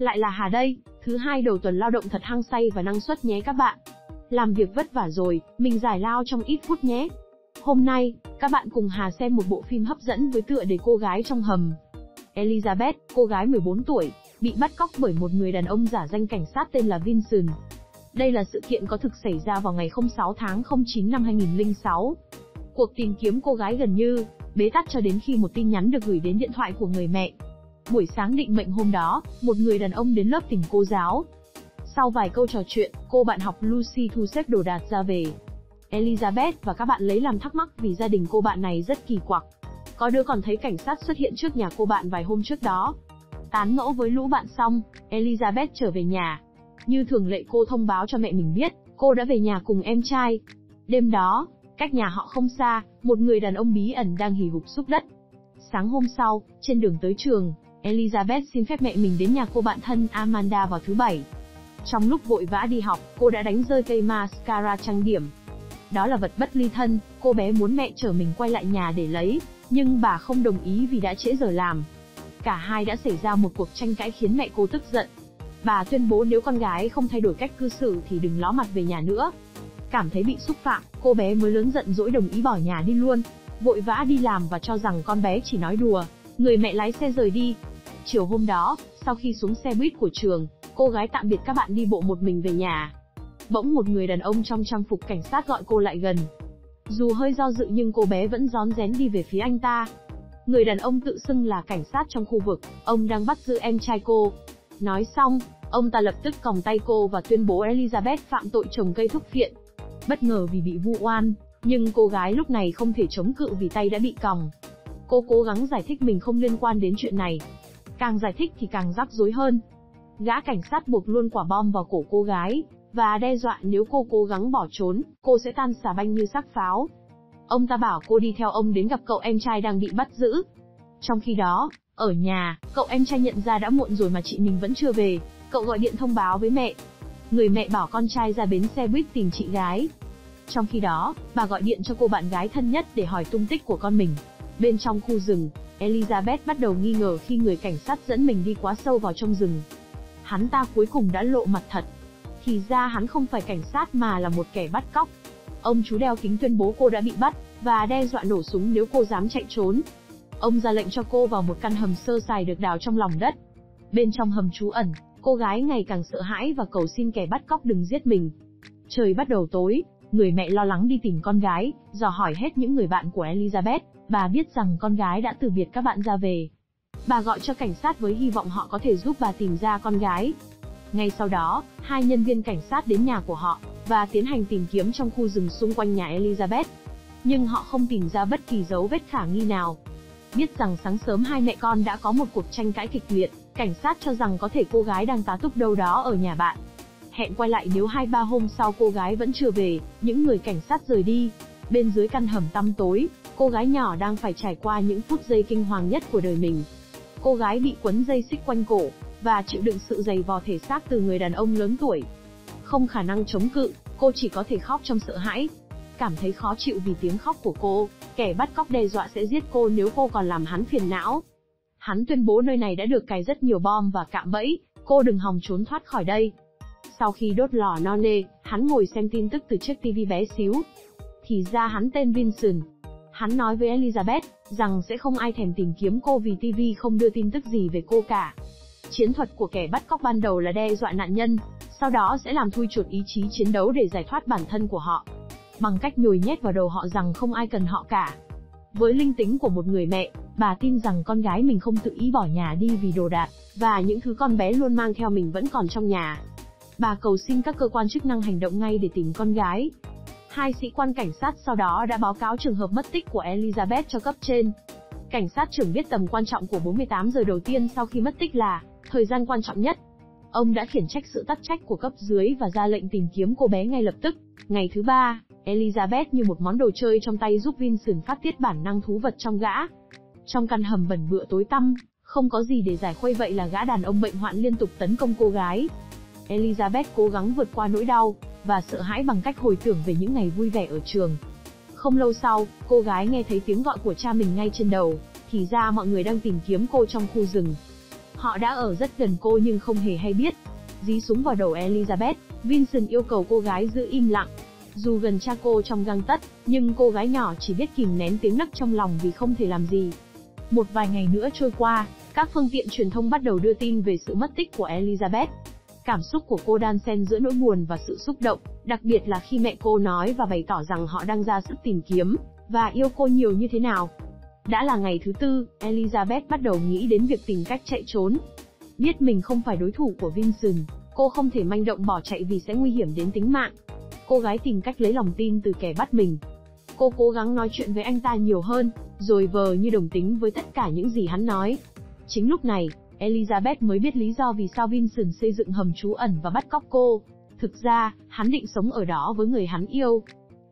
lại là Hà đây, thứ hai đầu tuần lao động thật hăng say và năng suất nhé các bạn. Làm việc vất vả rồi, mình giải lao trong ít phút nhé. Hôm nay, các bạn cùng Hà xem một bộ phim hấp dẫn với tựa đề Cô gái trong hầm. Elizabeth, cô gái 14 tuổi, bị bắt cóc bởi một người đàn ông giả danh cảnh sát tên là Vincent. Đây là sự kiện có thực xảy ra vào ngày 6 tháng 09 năm 2006. Cuộc tìm kiếm cô gái gần như bế tắc cho đến khi một tin nhắn được gửi đến điện thoại của người mẹ. Buổi sáng định mệnh hôm đó, một người đàn ông đến lớp tìm cô giáo. Sau vài câu trò chuyện, cô bạn học Lucy thu xếp đồ đạc ra về. Elizabeth và các bạn lấy làm thắc mắc vì gia đình cô bạn này rất kỳ quặc. Có đứa còn thấy cảnh sát xuất hiện trước nhà cô bạn vài hôm trước đó. Tán gẫu với lũ bạn xong, Elizabeth trở về nhà. Như thường lệ cô thông báo cho mẹ mình biết, cô đã về nhà cùng em trai. Đêm đó, cách nhà họ không xa, một người đàn ông bí ẩn đang hì hục xúc đất. Sáng hôm sau, trên đường tới trường, Elizabeth xin phép mẹ mình đến nhà cô bạn thân Amanda vào thứ Bảy. Trong lúc vội vã đi học, cô đã đánh rơi cây mascara trang điểm. Đó là vật bất ly thân, cô bé muốn mẹ chở mình quay lại nhà để lấy, nhưng bà không đồng ý vì đã trễ giờ làm. Cả hai đã xảy ra một cuộc tranh cãi khiến mẹ cô tức giận. Bà tuyên bố nếu con gái không thay đổi cách cư xử thì đừng ló mặt về nhà nữa. Cảm thấy bị xúc phạm, cô bé mới lớn giận dỗi đồng ý bỏ nhà đi luôn. Vội vã đi làm và cho rằng con bé chỉ nói đùa, người mẹ lái xe rời đi. Chiều hôm đó, sau khi xuống xe buýt của trường, cô gái tạm biệt các bạn đi bộ một mình về nhà. Bỗng một người đàn ông trong trang phục cảnh sát gọi cô lại gần. Dù hơi do dự nhưng cô bé vẫn rón rén đi về phía anh ta. Người đàn ông tự xưng là cảnh sát trong khu vực, ông đang bắt giữ em trai cô. Nói xong, ông ta lập tức còng tay cô và tuyên bố Elizabeth phạm tội trồng cây thuốc phiện. Bất ngờ vì bị vu oan, nhưng cô gái lúc này không thể chống cự vì tay đã bị còng. Cô cố gắng giải thích mình không liên quan đến chuyện này. Càng giải thích thì càng rắc rối hơn. Gã cảnh sát buộc luôn quả bom vào cổ cô gái, và đe dọa nếu cô cố gắng bỏ trốn, cô sẽ tan xà banh như xác pháo. Ông ta bảo cô đi theo ông đến gặp cậu em trai đang bị bắt giữ. Trong khi đó, ở nhà, cậu em trai nhận ra đã muộn rồi mà chị mình vẫn chưa về, cậu gọi điện thông báo với mẹ. Người mẹ bảo con trai ra bến xe buýt tìm chị gái. Trong khi đó, bà gọi điện cho cô bạn gái thân nhất để hỏi tung tích của con mình. Bên trong khu rừng, Elizabeth bắt đầu nghi ngờ khi người cảnh sát dẫn mình đi quá sâu vào trong rừng. Hắn ta cuối cùng đã lộ mặt thật. Thì ra hắn không phải cảnh sát mà là một kẻ bắt cóc. Ông chú đeo kính tuyên bố cô đã bị bắt, và đe dọa nổ súng nếu cô dám chạy trốn. Ông ra lệnh cho cô vào một căn hầm sơ sài được đào trong lòng đất. Bên trong hầm trú ẩn, cô gái ngày càng sợ hãi và cầu xin kẻ bắt cóc đừng giết mình. Trời bắt đầu tối, người mẹ lo lắng đi tìm con gái, dò hỏi hết những người bạn của Elizabeth. Bà biết rằng con gái đã từ biệt các bạn ra về. Bà gọi cho cảnh sát với hy vọng họ có thể giúp bà tìm ra con gái. Ngay sau đó, hai nhân viên cảnh sát đến nhà của họ, và tiến hành tìm kiếm trong khu rừng xung quanh nhà Elizabeth. Nhưng họ không tìm ra bất kỳ dấu vết khả nghi nào. Biết rằng sáng sớm hai mẹ con đã có một cuộc tranh cãi kịch liệt, cảnh sát cho rằng có thể cô gái đang tá túc đâu đó ở nhà bạn. Hẹn quay lại nếu 2-3 hôm sau cô gái vẫn chưa về, những người cảnh sát rời đi. Bên dưới căn hầm tăm tối, cô gái nhỏ đang phải trải qua những phút giây kinh hoàng nhất của đời mình. Cô gái bị quấn dây xích quanh cổ, và chịu đựng sự giày vò thể xác từ người đàn ông lớn tuổi. Không khả năng chống cự, cô chỉ có thể khóc trong sợ hãi. Cảm thấy khó chịu vì tiếng khóc của cô, kẻ bắt cóc đe dọa sẽ giết cô nếu cô còn làm hắn phiền não. Hắn tuyên bố nơi này đã được cài rất nhiều bom và cạm bẫy, cô đừng hòng trốn thoát khỏi đây. Sau khi đốt lò no nê, hắn ngồi xem tin tức từ chiếc tivi bé xíu. Thì ra hắn tên Vincent. Hắn nói với Elizabeth rằng sẽ không ai thèm tìm kiếm cô vì TV không đưa tin tức gì về cô cả. Chiến thuật của kẻ bắt cóc ban đầu là đe dọa nạn nhân, sau đó sẽ làm thui chột ý chí chiến đấu để giải thoát bản thân của họ, bằng cách nhồi nhét vào đầu họ rằng không ai cần họ cả. Với linh tính của một người mẹ, bà tin rằng con gái mình không tự ý bỏ nhà đi vì đồ đạc, và những thứ con bé luôn mang theo mình vẫn còn trong nhà. Bà cầu xin các cơ quan chức năng hành động ngay để tìm con gái. Hai sĩ quan cảnh sát sau đó đã báo cáo trường hợp mất tích của Elizabeth cho cấp trên. Cảnh sát trưởng biết tầm quan trọng của 48 giờ đầu tiên sau khi mất tích là thời gian quan trọng nhất. Ông đã khiển trách sự tắc trách của cấp dưới và ra lệnh tìm kiếm cô bé ngay lập tức. Ngày thứ ba, Elizabeth như một món đồ chơi trong tay giúp Vincent phát tiết bản năng thú vật trong gã. Trong căn hầm bẩn bựa tối tăm, không có gì để giải khuây vậy là gã đàn ông bệnh hoạn liên tục tấn công cô gái. Elizabeth cố gắng vượt qua nỗi đau và sợ hãi bằng cách hồi tưởng về những ngày vui vẻ ở trường. Không lâu sau, cô gái nghe thấy tiếng gọi của cha mình ngay trên đầu, thì ra mọi người đang tìm kiếm cô trong khu rừng. Họ đã ở rất gần cô nhưng không hề hay biết. Dí súng vào đầu Elizabeth, Vincent yêu cầu cô gái giữ im lặng. Dù gần cha cô trong gang tấc, nhưng cô gái nhỏ chỉ biết kìm nén tiếng nấc trong lòng vì không thể làm gì. Một vài ngày nữa trôi qua, các phương tiện truyền thông bắt đầu đưa tin về sự mất tích của Elizabeth. Cảm xúc của cô đan xen giữa nỗi buồn và sự xúc động, đặc biệt là khi mẹ cô nói và bày tỏ rằng họ đang ra sức tìm kiếm, và yêu cô nhiều như thế nào. Đã là ngày thứ tư, Elizabeth bắt đầu nghĩ đến việc tìm cách chạy trốn. Biết mình không phải đối thủ của Vincent, cô không thể manh động bỏ chạy vì sẽ nguy hiểm đến tính mạng. Cô gái tìm cách lấy lòng tin từ kẻ bắt mình. Cô cố gắng nói chuyện với anh ta nhiều hơn, rồi vờ như đồng tính với tất cả những gì hắn nói. Chính lúc này, Elizabeth mới biết lý do vì sao Vincent xây dựng hầm trú ẩn và bắt cóc cô. Thực ra, hắn định sống ở đó với người hắn yêu.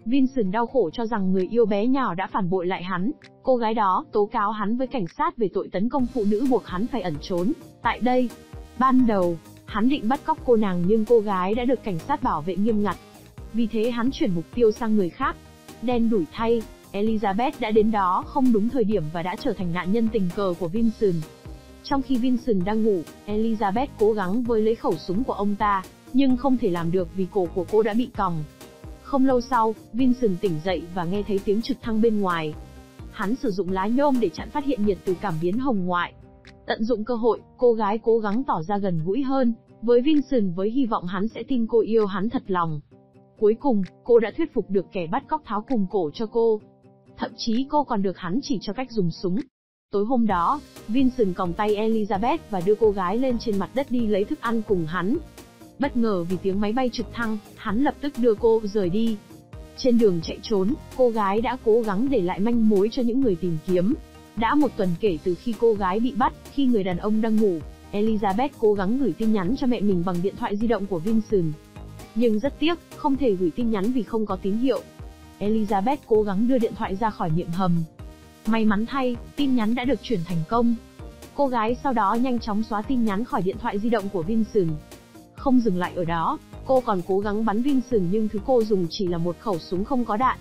Vincent đau khổ cho rằng người yêu bé nhỏ đã phản bội lại hắn. Cô gái đó tố cáo hắn với cảnh sát về tội tấn công phụ nữ buộc hắn phải ẩn trốn tại đây. Ban đầu, hắn định bắt cóc cô nàng nhưng cô gái đã được cảnh sát bảo vệ nghiêm ngặt. Vì thế hắn chuyển mục tiêu sang người khác. Đen đủi thay, Elizabeth đã đến đó không đúng thời điểm và đã trở thành nạn nhân tình cờ của Vincent. Trong khi Vincent đang ngủ, Elizabeth cố gắng với lấy khẩu súng của ông ta, nhưng không thể làm được vì cổ của cô đã bị còng. Không lâu sau, Vincent tỉnh dậy và nghe thấy tiếng trực thăng bên ngoài. Hắn sử dụng lá nhôm để chặn phát hiện nhiệt từ cảm biến hồng ngoại. Tận dụng cơ hội, cô gái cố gắng tỏ ra gần gũi hơn với Vincent với hy vọng hắn sẽ tin cô yêu hắn thật lòng. Cuối cùng, cô đã thuyết phục được kẻ bắt cóc tháo cùm cổ cho cô. Thậm chí cô còn được hắn chỉ cho cách dùng súng. Tối hôm đó, Vincent còng tay Elizabeth và đưa cô gái lên trên mặt đất đi lấy thức ăn cùng hắn. Bất ngờ vì tiếng máy bay trực thăng, hắn lập tức đưa cô rời đi. Trên đường chạy trốn, cô gái đã cố gắng để lại manh mối cho những người tìm kiếm. Đã một tuần kể từ khi cô gái bị bắt, khi người đàn ông đang ngủ, Elizabeth cố gắng gửi tin nhắn cho mẹ mình bằng điện thoại di động của Vincent. Nhưng rất tiếc, không thể gửi tin nhắn vì không có tín hiệu. Elizabeth cố gắng đưa điện thoại ra khỏi miệng hầm. May mắn thay, tin nhắn đã được chuyển thành công. Cô gái sau đó nhanh chóng xóa tin nhắn khỏi điện thoại di động của Vincent. Không dừng lại ở đó, cô còn cố gắng bắn Vincent nhưng thứ cô dùng chỉ là một khẩu súng không có đạn.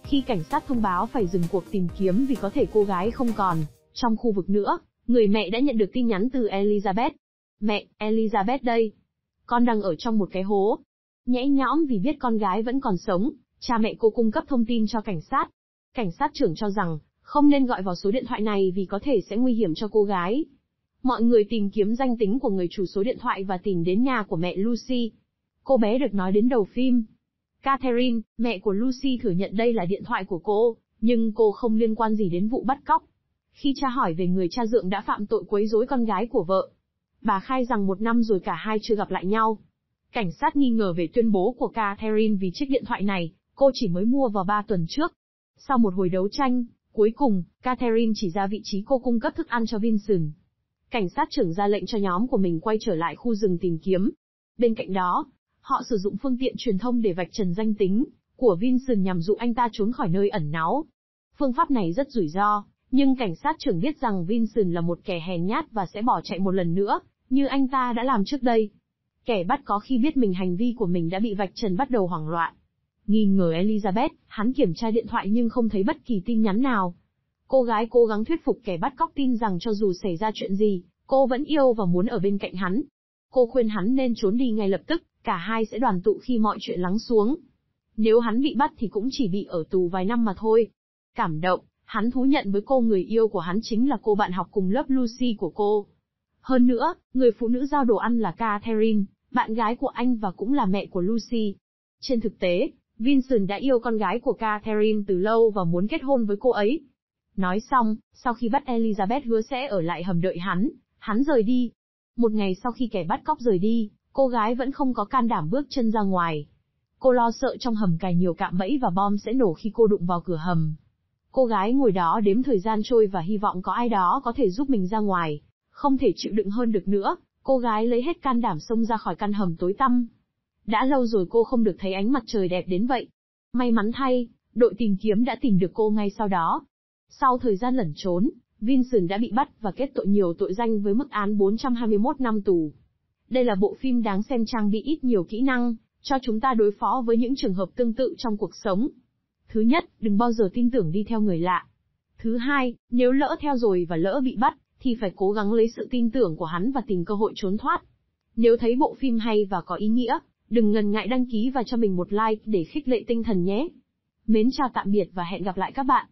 Khi cảnh sát thông báo phải dừng cuộc tìm kiếm vì có thể cô gái không còn trong khu vực nữa, người mẹ đã nhận được tin nhắn từ Elizabeth. Mẹ, Elizabeth đây. Con đang ở trong một cái hố. Nhẽ nhõm vì biết con gái vẫn còn sống, cha mẹ cô cung cấp thông tin cho cảnh sát. Cảnh sát trưởng cho rằng, không nên gọi vào số điện thoại này vì có thể sẽ nguy hiểm cho cô gái. Mọi người tìm kiếm danh tính của người chủ số điện thoại và tìm đến nhà của mẹ Lucy. Cô bé được nói đến đầu phim. Catherine, mẹ của Lucy thừa nhận đây là điện thoại của cô, nhưng cô không liên quan gì đến vụ bắt cóc. Khi tra hỏi về người cha dượng đã phạm tội quấy rối con gái của vợ, bà khai rằng 1 năm rồi cả hai chưa gặp lại nhau. Cảnh sát nghi ngờ về tuyên bố của Catherine vì chiếc điện thoại này, cô chỉ mới mua vào 3 tuần trước. Sau một hồi đấu tranh, cuối cùng, Catherine chỉ ra vị trí cô cung cấp thức ăn cho Vincent. Cảnh sát trưởng ra lệnh cho nhóm của mình quay trở lại khu rừng tìm kiếm. Bên cạnh đó, họ sử dụng phương tiện truyền thông để vạch trần danh tính của Vincent nhằm dụ anh ta trốn khỏi nơi ẩn náu. Phương pháp này rất rủi ro, nhưng cảnh sát trưởng biết rằng Vincent là một kẻ hèn nhát và sẽ bỏ chạy một lần nữa, như anh ta đã làm trước đây. Kẻ bắt có khi biết mình hành vi của mình đã bị vạch trần bắt đầu hoảng loạn. Nghi ngờ Elizabeth, hắn kiểm tra điện thoại nhưng không thấy bất kỳ tin nhắn nào. Cô gái cố gắng thuyết phục kẻ bắt cóc tin rằng cho dù xảy ra chuyện gì, cô vẫn yêu và muốn ở bên cạnh hắn. Cô khuyên hắn nên trốn đi ngay lập tức, cả hai sẽ đoàn tụ khi mọi chuyện lắng xuống. Nếu hắn bị bắt thì cũng chỉ bị ở tù vài năm mà thôi. Cảm động, hắn thú nhận với cô người yêu của hắn chính là cô bạn học cùng lớp Lucy của cô. Hơn nữa, người phụ nữ giao đồ ăn là Catherine, bạn gái của anh và cũng là mẹ của Lucy. Trên thực tế, Vincent đã yêu con gái của Catherine từ lâu và muốn kết hôn với cô ấy. Nói xong, sau khi bắt Elizabeth hứa sẽ ở lại hầm đợi hắn rời đi. Một ngày sau khi kẻ bắt cóc rời đi, cô gái vẫn không có can đảm bước chân ra ngoài. Cô lo sợ trong hầm cài nhiều cạm bẫy và bom sẽ nổ khi cô đụng vào cửa hầm. Cô gái ngồi đó đếm thời gian trôi và hy vọng có ai đó có thể giúp mình ra ngoài. Không thể chịu đựng hơn được nữa, cô gái lấy hết can đảm xông ra khỏi căn hầm tối tăm. Đã lâu rồi cô không được thấy ánh mặt trời đẹp đến vậy. May mắn thay, đội tìm kiếm đã tìm được cô ngay sau đó. Sau thời gian lẩn trốn, Vincent đã bị bắt và kết tội nhiều tội danh với mức án 421 năm tù. Đây là bộ phim đáng xem trang bị ít nhiều kỹ năng, cho chúng ta đối phó với những trường hợp tương tự trong cuộc sống. Thứ nhất, đừng bao giờ tin tưởng đi theo người lạ. Thứ hai, nếu lỡ theo rồi và lỡ bị bắt, thì phải cố gắng lấy sự tin tưởng của hắn và tìm cơ hội trốn thoát. Nếu thấy bộ phim hay và có ý nghĩa, đừng ngần ngại đăng ký và cho mình một like để khích lệ tinh thần nhé. Mến chào tạm biệt và hẹn gặp lại các bạn.